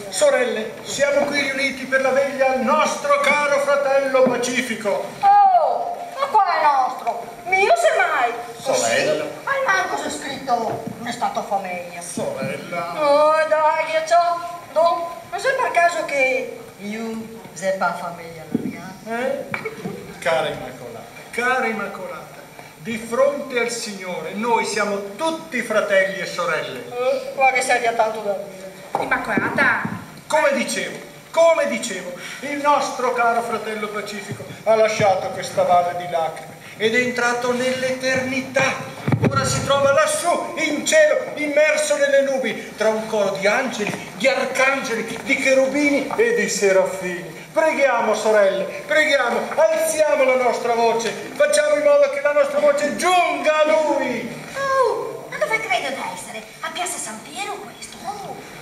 Sorelle, siamo qui riuniti per la veglia al nostro caro fratello Pacifico. Oh, ma qua è nostro? Mio semmai. Sorella. Al manco c'è scritto un stato famiglia. Sorella. Oh, dai, non sai per caso che io se pa famiglia Cara Immacolata, di fronte al Signore noi siamo tutti fratelli e sorelle. Qua che sei a tanto da dire. Immacolata. Come dicevo, il nostro caro fratello Pacifico ha lasciato questa valle di lacrime ed è entrato nell'eternità. Ora si trova lassù, in cielo, immerso nelle nubi, tra un coro di angeli, di arcangeli, di cherubini e di serafini. Preghiamo, sorelle, preghiamo, alziamo la nostra voce, facciamo in modo che la nostra voce giunga a Lui. Oh, ma dove credo di essere? A Piazza San Piero questo?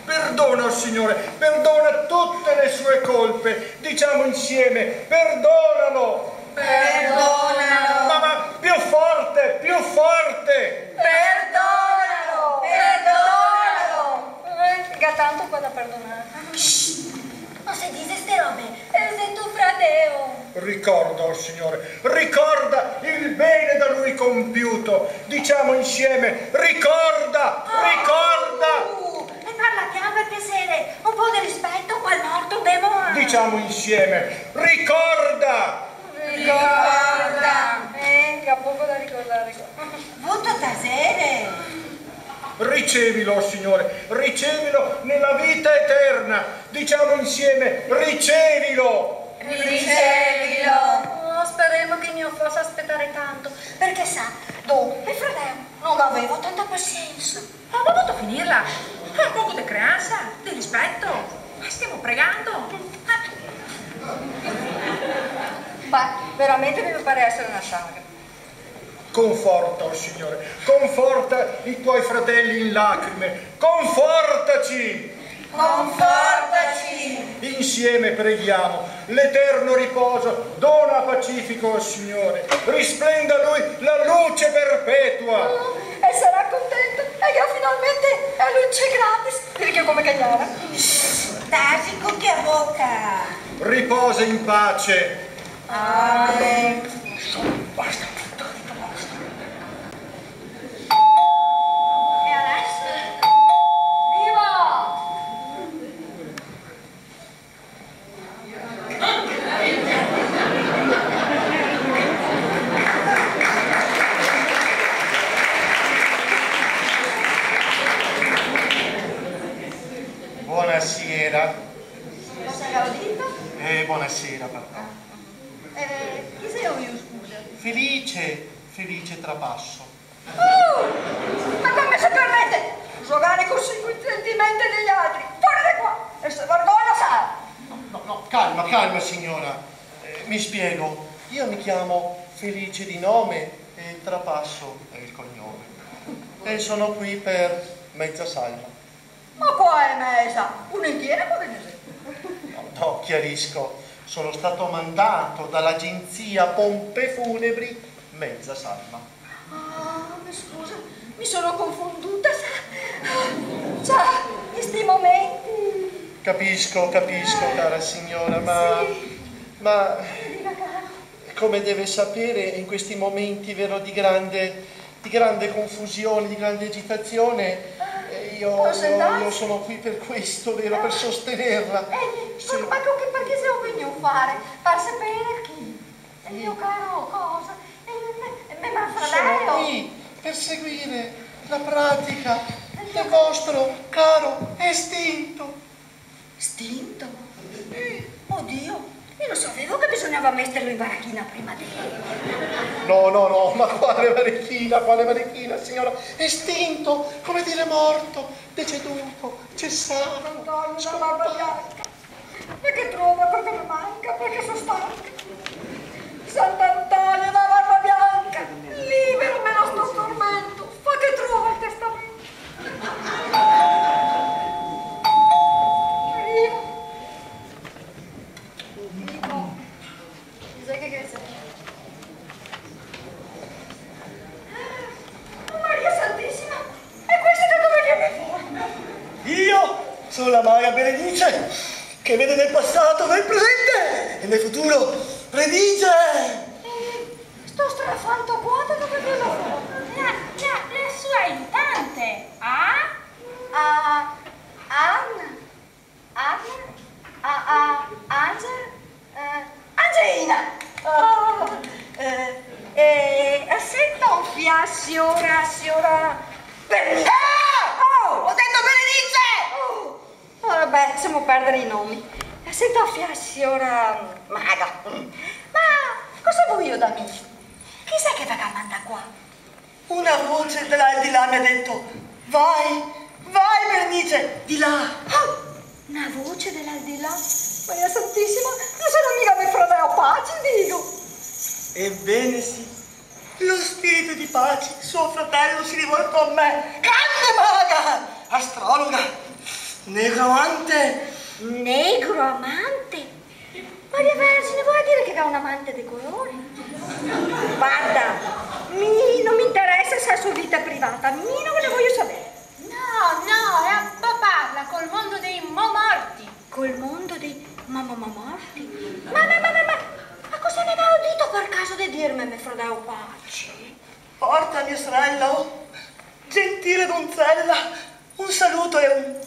Perdona, oh Signore, perdona tutte le sue colpe. Diciamo insieme, perdonalo. Perdonalo. Ma più forte, più forte. Perdonalo. Perdonalo. Che tanto qua da perdonare. Ma se dice ste robe, sei tuo fratello. Ricorda, oh Signore, ricorda il bene da Lui compiuto. Diciamo insieme, ricorda, ricorda. E parla chiaro per piacere, un po' di rispetto a quel morto demone. Diciamo insieme, ricorda. Ricorda. Che ha poco da ricordare. Voto tasere. Ricevilo, oh Signore, ricevilo nella vita eterna. Diciamo insieme, ricevilo. Ricevilo. Oh, speriamo che mi possa aspettare tanto. Perché sa, il fratello non avevo tanta pazienza. Ho dovuto finirla. Un poco di creanza, di rispetto. Stiamo pregando. Beh, veramente mi pare essere una saga. Conforta, oh Signore, conforta i tuoi fratelli in lacrime, confortaci! Confortaci. Insieme preghiamo, l'eterno riposo dona a Pacifico, oh Signore, risplenda a lui la luce perpetua! E sarà contento e che finalmente è luce gratis, perché come cagnara. Dasi con che bocca. Riposa in pace! Amen. Basta! E adesso? Viva! Buonasera. Sei gaudito? Buonasera, papà. Chi sei io, scusa? Felice trapasso. Ma come si permette? Giocare così con i sentimenti degli altri? Fuori di qua! E se vergogna sa! No, calma signora. Mi spiego. Io mi chiamo Felice di nome e Trapasso è il cognome. E sono qui per mezza salma. Ma qua è mesa? Un'intiera come ne sei? No, chiarisco. Sono stato mandato dall'agenzia Pompe Funebri mezza salma. Ah, mi scusa, mi sono confonduta, sa, in questi momenti. Capisco, cara signora, Sì. ma Dica, caro. come deve sapere, in questi momenti, vero, di grande confusione, di grande agitazione, io sono qui per questo, vero, per sostenerla. Sì. Ma perché se ho venuto a fare? Per sapere chi? Il mio caro cosa? Il mio fratello? Sono qui per seguire la pratica del vostro caro estinto. Stinto? Oddio, io non sapevo che bisognava metterlo in baracchina prima di... No, ma quale varechina, signora? Estinto, come dire morto, deceduto, cessato, scomparso. che vede nel passato, nel presente e nel futuro, predice. Sto strafando quota dove ve lo fa? La sua aiutante. Angelina! Senta un signora Berenice! Ho detto Berenice! Vabbè, possiamo perdere i nomi. Senta un signora Maga. Ma cosa vuoi io da me? Chissà che venga a mandare qua? Una voce dall'aldilà mi ha detto, vai Berenice, di là. Una voce dell'aldilà? Maria Santissima, non sono mica mio fratello Paci, dico. Ebbene sì, lo spirito di pace, suo fratello, si rivoltò a me. Grande maga, astrologa, negromante. Negroamante? Maria Vergine, vuoi dire che ha un amante di colore? Guarda, non mi interessa se è sua vita privata, non ne voglio sapere. No, parla col mondo dei morti. Col mondo dei morti? Ma cosa ne avevo udito per caso di dirmi, mio fratello Paci? Porta mia sorella, oh, gentile donzella, un saluto e un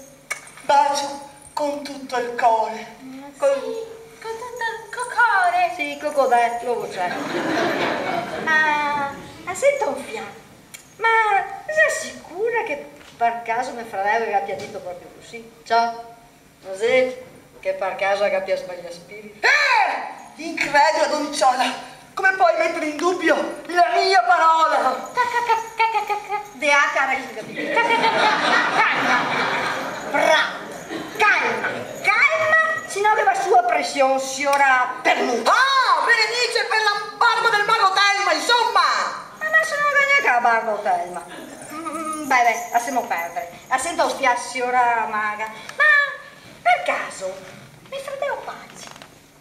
bacio con tutto il cuore. Con tutto il cuore. Sì, cocodello c'è. Ma senta un fiato. Ma sei sicura che per caso mio fratello gli abbia detto proprio così? Ciao. Così che per caso abbia sbagliato spirito? Incredula donciola, come puoi mettere in dubbio la mia parola? Calma, sino che va sua pressione, signora Permuta. Berenice per la barba del mago Telma, insomma! Ma sono neanche la barba Telma. Beh, lasciamo perdere. Sento spiace, signora Maga. Ma per caso, mio fratello Paci,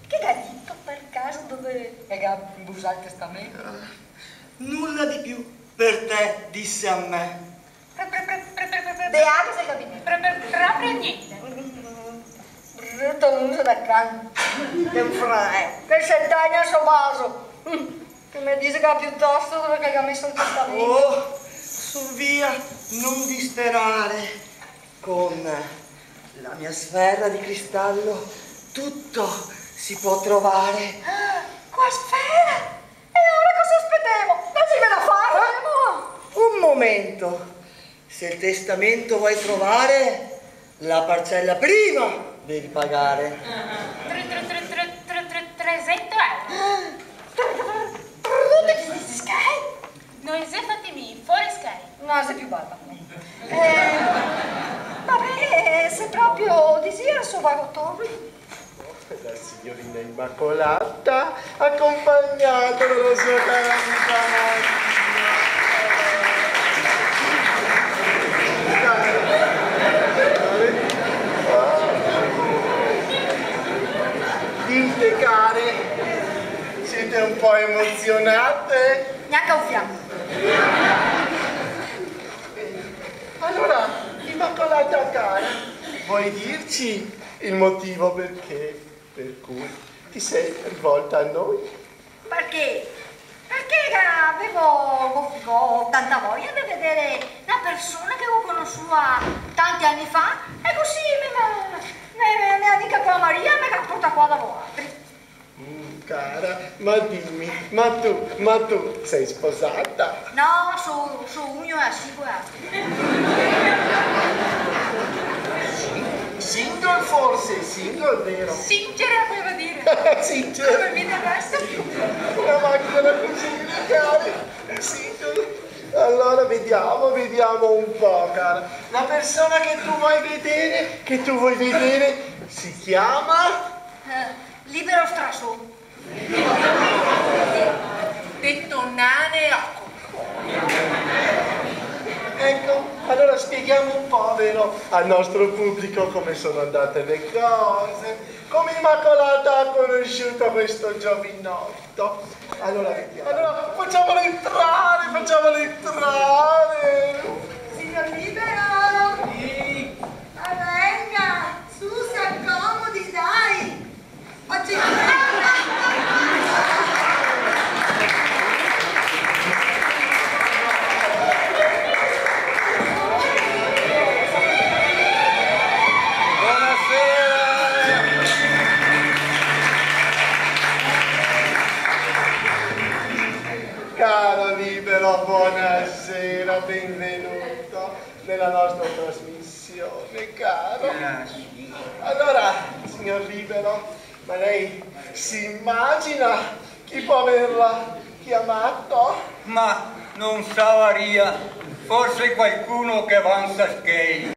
che ha detto per caso dove ha busato il testamento? Nulla di più per te, disse a me. Beata sei capito? Proprio niente. Brutto uso da can di un fratello che cent'anni a suo vaso. Che mi dice che piuttosto dove che ha messo il testamento. Oh, su via, non disperare. Con la mia sfera di cristallo tutto si può trovare. Qua sfera? E ora cosa aspettiamo? Non si ve la faremo? Un momento. Se il testamento vuoi trovare, la parcella prima devi pagare. 300 euro. Noi se fatemi fuori sky. No, sei più barba. Vabbè, se proprio desidera suo vago torno. La signorina Immacolata, accompagnata dalla sua cara amica Dite care, siete un po' emozionate? Neanche un fiato. Allora, Immacolata cara, vuoi dirci il motivo per cui ti sei rivolta a noi? Perché? Perché avevo tanta voglia di vedere una persona che ho conosciuta tanti anni fa e così mia amica qua Maria mi ha portato qua da voi. Cara, ma dimmi, ma tu sei sposata? No, sono uno e assicurato. Single forse, single vero? Singere voleva dire. Single. Come vede adesso? Una macchina da cucina, cara. Single. Allora vediamo un po', cara. La persona che tu vuoi vedere, si chiama? Libero strasso. Detto nane occo. Ecco, allora spieghiamo un po', vero, al nostro pubblico come sono andate le cose, come Immacolata ha conosciuto questo giovinotto. Allora vediamo. Allora facciamolo entrare. Signor Libero! Sì! Venga, su, si accomodi, dai! benvenuto nella nostra trasmissione, caro. Grazie. Allora, signor Libero, ma lei si immagina chi può averla chiamato? Ma non sa Maria, forse qualcuno che avanza schei.